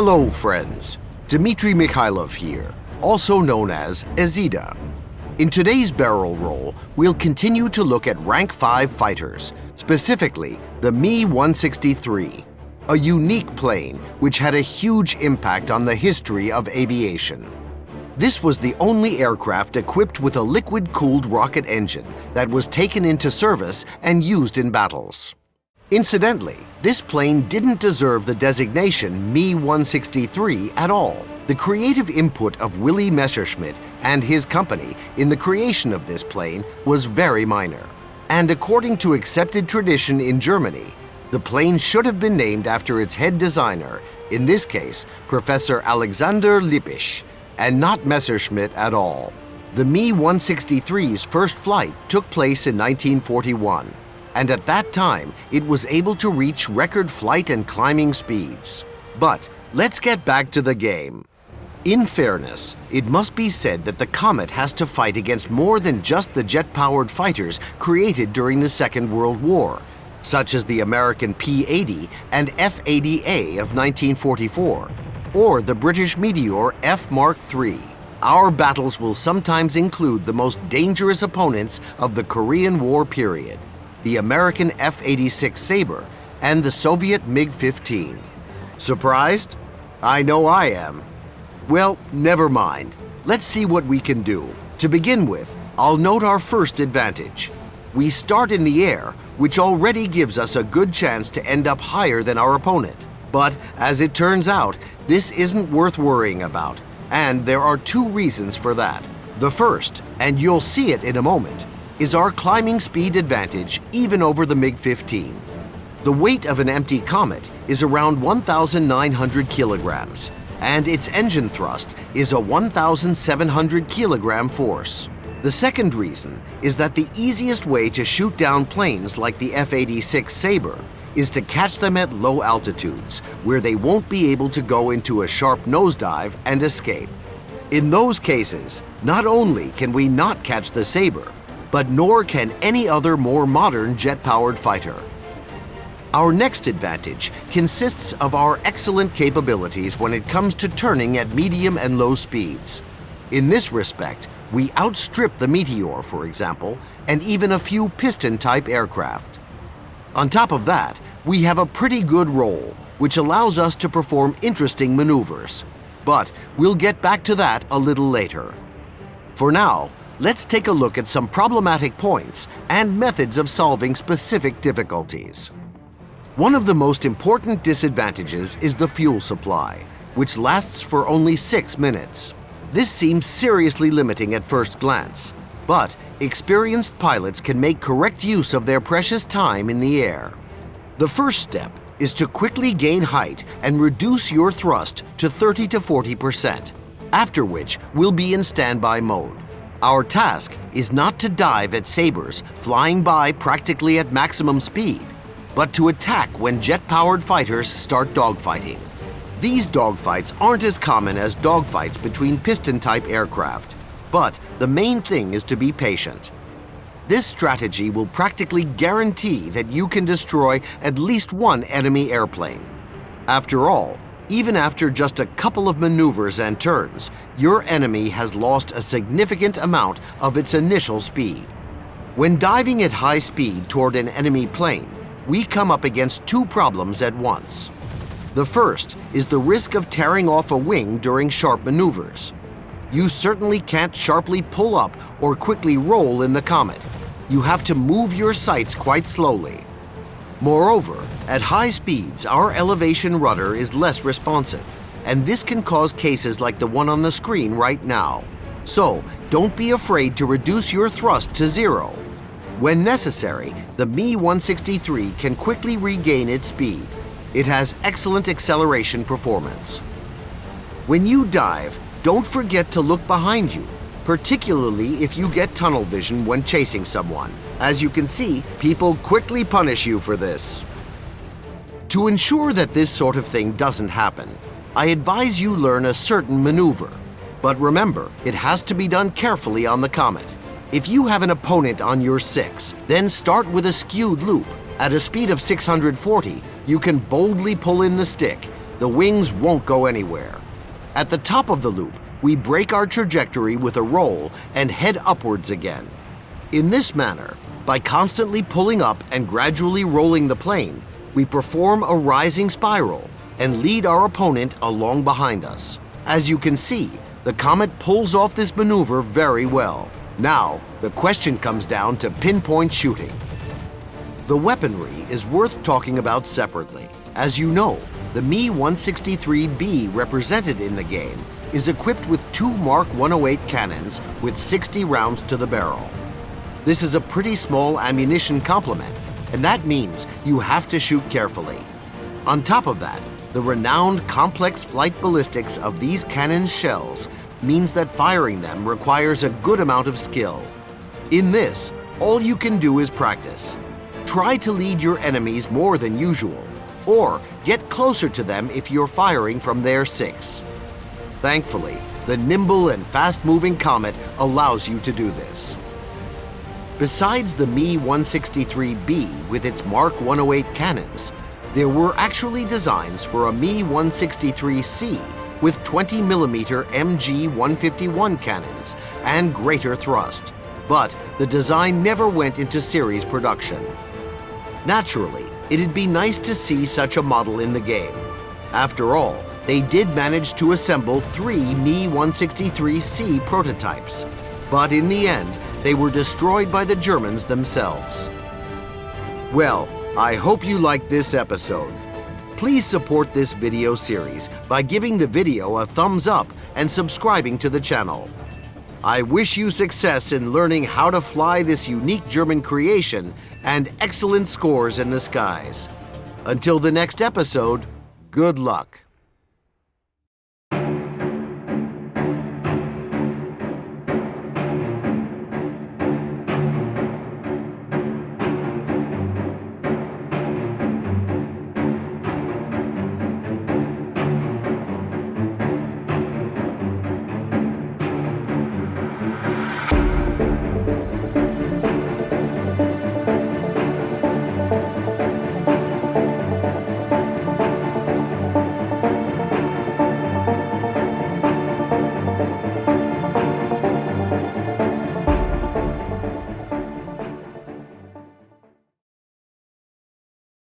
Hello, friends. Dmitry Mikhailov here, also known as Ezida. In today's barrel roll, we'll continue to look at Rank 5 fighters, specifically the Me-163, a unique plane which had a huge impact on the history of aviation. This was the only aircraft equipped with a liquid-cooled rocket engine that was taken into service and used in battles. Incidentally, this plane didn't deserve the designation Me-163 at all. The creative input of German Messerschmitt and his company in the creation of this plane was very minor. And according to accepted tradition in Germany, the plane should have been named after its head designer, in this case, Professor Alexander Lippisch, and not Messerschmitt at all. The Me-163's first flight took place in 1941. And at that time, it was able to reach record flight and climbing speeds. But let's get back to the game. In fairness, it must be said that the Comet has to fight against more than just the jet-powered fighters created during the Second World War, such as the American P-80 and F-80A of 1944, or the British Meteor F Mark III. Our battles will sometimes include the most dangerous opponents of the Korean War period, the American F-86 Sabre, and the Soviet MiG-15. Surprised? I know I am. Well, never mind. Let's see what we can do. To begin with, I'll note our first advantage. We start in the air, which already gives us a good chance to end up higher than our opponent. But as it turns out, this isn't worth worrying about, and there are two reasons for that. The first, and you'll see it in a moment, is our climbing speed advantage even over the MiG-15. The weight of an empty Comet is around 1,900 kilograms, and its engine thrust is a 1,700 kilogram force. The second reason is that the easiest way to shoot down planes like the F-86 Sabre is to catch them at low altitudes, where they won't be able to go into a sharp nosedive and escape. In those cases, not only can we not catch the Sabre, but nor can any other more modern jet-powered fighter. Our next advantage consists of our excellent capabilities when it comes to turning at medium and low speeds. In this respect, we outstrip the Meteor, for example, and even a few piston-type aircraft. On top of that, we have a pretty good roll, which allows us to perform interesting maneuvers. But we'll get back to that a little later. For now, let's take a look at some problematic points and methods of solving specific difficulties. One of the most important disadvantages is the fuel supply, which lasts for only 6 minutes. This seems seriously limiting at first glance, but experienced pilots can make correct use of their precious time in the air. The first step is to quickly gain height and reduce your thrust to 30 to 40%, after which we'll be in standby mode. Our task is not to dive at Sabres flying by practically at maximum speed, but to attack when jet-powered fighters start dogfighting. These dogfights aren't as common as dogfights between piston-type aircraft, but the main thing is to be patient. This strategy will practically guarantee that you can destroy at least one enemy airplane. After all, even after just a couple of maneuvers and turns, your enemy has lost a significant amount of its initial speed. When diving at high speed toward an enemy plane, we come up against two problems at once. The first is the risk of tearing off a wing during sharp maneuvers. You certainly can't sharply pull up or quickly roll in the Comet. You have to move your sights quite slowly. Moreover, at high speeds, our elevation rudder is less responsive, and this can cause cases like the one on the screen right now. So, don't be afraid to reduce your thrust to zero. When necessary, the Me-163 can quickly regain its speed. It has excellent acceleration performance. When you dive, don't forget to look behind you, particularly if you get tunnel vision when chasing someone. As you can see, people quickly punish you for this. To ensure that this sort of thing doesn't happen, I advise you learn a certain maneuver. But remember, it has to be done carefully on the Comet. If you have an opponent on your 6, then start with a skewed loop. At a speed of 640, you can boldly pull in the stick, The wings won't go anywhere. At the top of the loop, we break our trajectory with a roll and head upwards again. In this manner, by constantly pulling up and gradually rolling the plane, we perform a rising spiral and lead our opponent along behind us. As you can see, the Comet pulls off this maneuver very well. Now, the question comes down to pinpoint shooting. The weaponry is worth talking about separately. As you know, the Me 163B represented in the game is equipped with 2 Mark 108 cannons with 60 rounds to the barrel. This is a pretty small ammunition complement, and that means you have to shoot carefully. On top of that, the renowned complex flight ballistics of these cannons' shells means that firing them requires a good amount of skill. In this, all you can do is practice. Try to lead your enemies more than usual, or get closer to them if you're firing from their 6. Thankfully, the nimble and fast-moving Comet allows you to do this. Besides the Me 163B with its Mark 108 cannons, there were actually designs for a Me 163C with 20mm MG 151 cannons and greater thrust, but the design never went into series production. Naturally, it'd be nice to see such a model in the game. After all, they did manage to assemble 3 Me 163C prototypes, but in the end, they were destroyed by the Germans themselves. Well, I hope you liked this episode. Please support this video series by giving the video a thumbs up and subscribing to the channel. I wish you success in learning how to fly this unique German creation and excellent scores in the skies. Until the next episode, good luck.